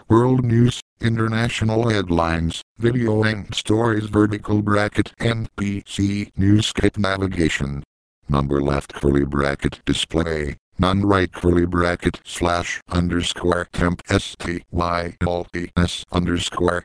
world news, international headlines, video and stories vertical bracket NBC Newscape navigation. Number left curly bracket display. None right curly bracket / underscore temp STYLTS underscore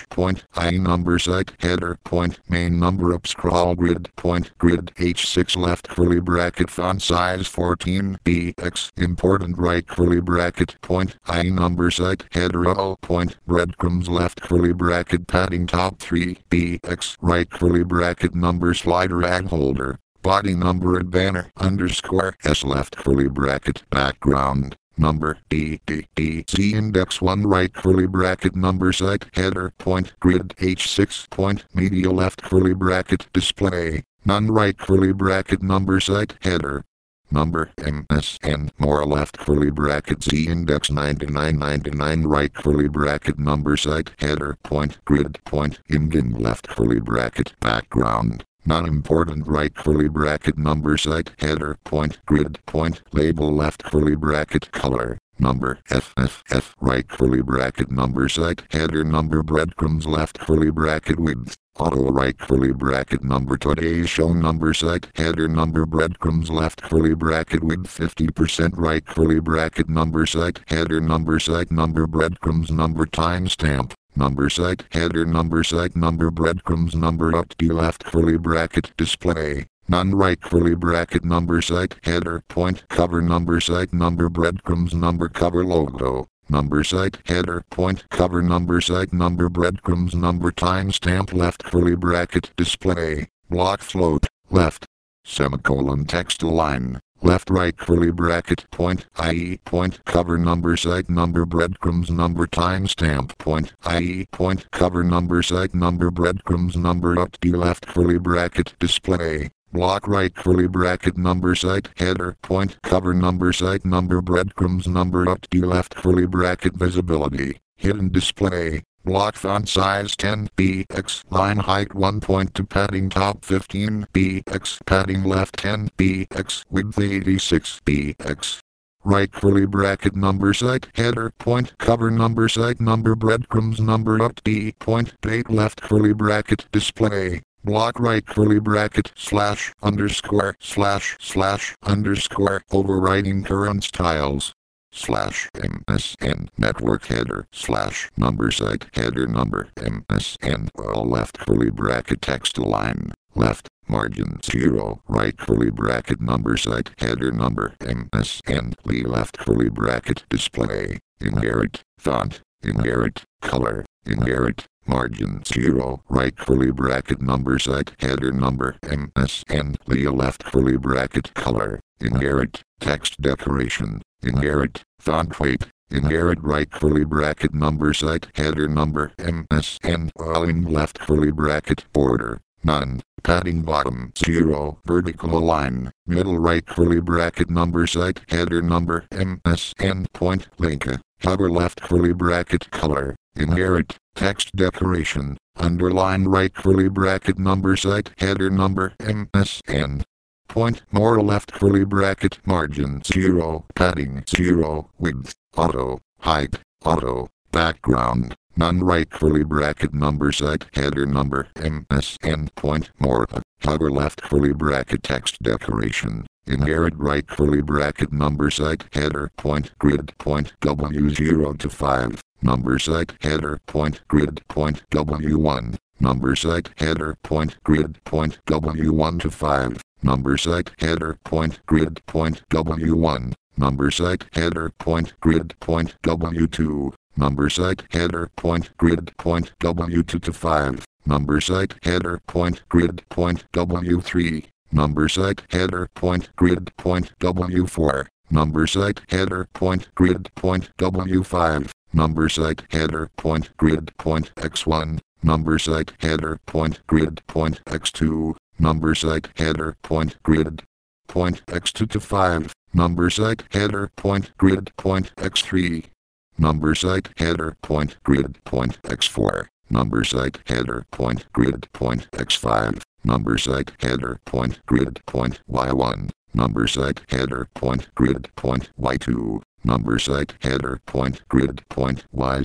/ point I number site header point main number up scroll grid point grid H6 left curly bracket font size 14 BX important right curly bracket point I number site header all point breadcrumbs left curly bracket padding top 3 BX right curly bracket number slider ag holder. Body number at banner underscore S left curly bracket background number DDDC index 1 right curly bracket number site header point grid H6 point media left curly bracket display none right curly bracket number site header number MSN more left curly bracket Z index 9999 right curly bracket number site header point grid point in left curly bracket background non-important right curly bracket number site header point grid point label left curly bracket color number FFF right curly bracket number site header number breadcrumbs left curly bracket width auto right curly bracket number today's show number site header number breadcrumbs left curly bracket width 50% right curly bracket number site header number site number breadcrumbs number timestamp number site header number breadcrumbs number up to left curly bracket display none right curly bracket number site header point cover number site number breadcrumbs number cover logo number site header point cover number site number breadcrumbs number timestamp left curly bracket display block float left semicolon text align left right curly bracket point IE point cover number site number breadcrumbs number timestamp point IE point cover number site number breadcrumbs number up to left curly bracket display block right curly bracket number site header point cover number site number breadcrumbs number up to left curly bracket visibility hidden display block font size 10 BX line height 1 point to padding top 15 BX padding left 10 BX width 86 BX right curly bracket number site header point cover number site number breadcrumbs number up to point bait left curly bracket display block right curly bracket / underscore / underscore overriding current styles /MSN network header / number site header number MSN all left curly bracket text align left margin 0 right curly bracket number site header number MSN left curly bracket display inherit font inherit color inherit margin 0 right curly bracket number site header number MSN left curly bracket color inherit text decoration inherit font weight inherit right curly bracket number site header number MSN in left curly bracket border none padding bottom 0 vertical align middle right curly bracket number site header number MSN point link cover left curly bracket color inherit text decoration underline right curly bracket number site header number MSN point more left curly bracket margin 0 padding 0 width auto height auto background none right curly bracket number site header number MSN point more cover left curly bracket text decoration inherit right curly bracket number site header point grid point W0 to 5 number site header point grid point W1 number site header point grid point W1 to 5 number site header point grid point W1 number site header point grid point W2 number site header point grid point W2 to 5 number site header point grid point W3 number site header point grid point W4 number site header point grid point W5 number site header point grid point X1 number site header point grid point X2 number site header point grid point X2 to 5 number site header point grid point X3 number site header point grid point X4 number site header point grid point X5 number site header point grid point Y1 number site header point grid point Y2 number site header point grid point Y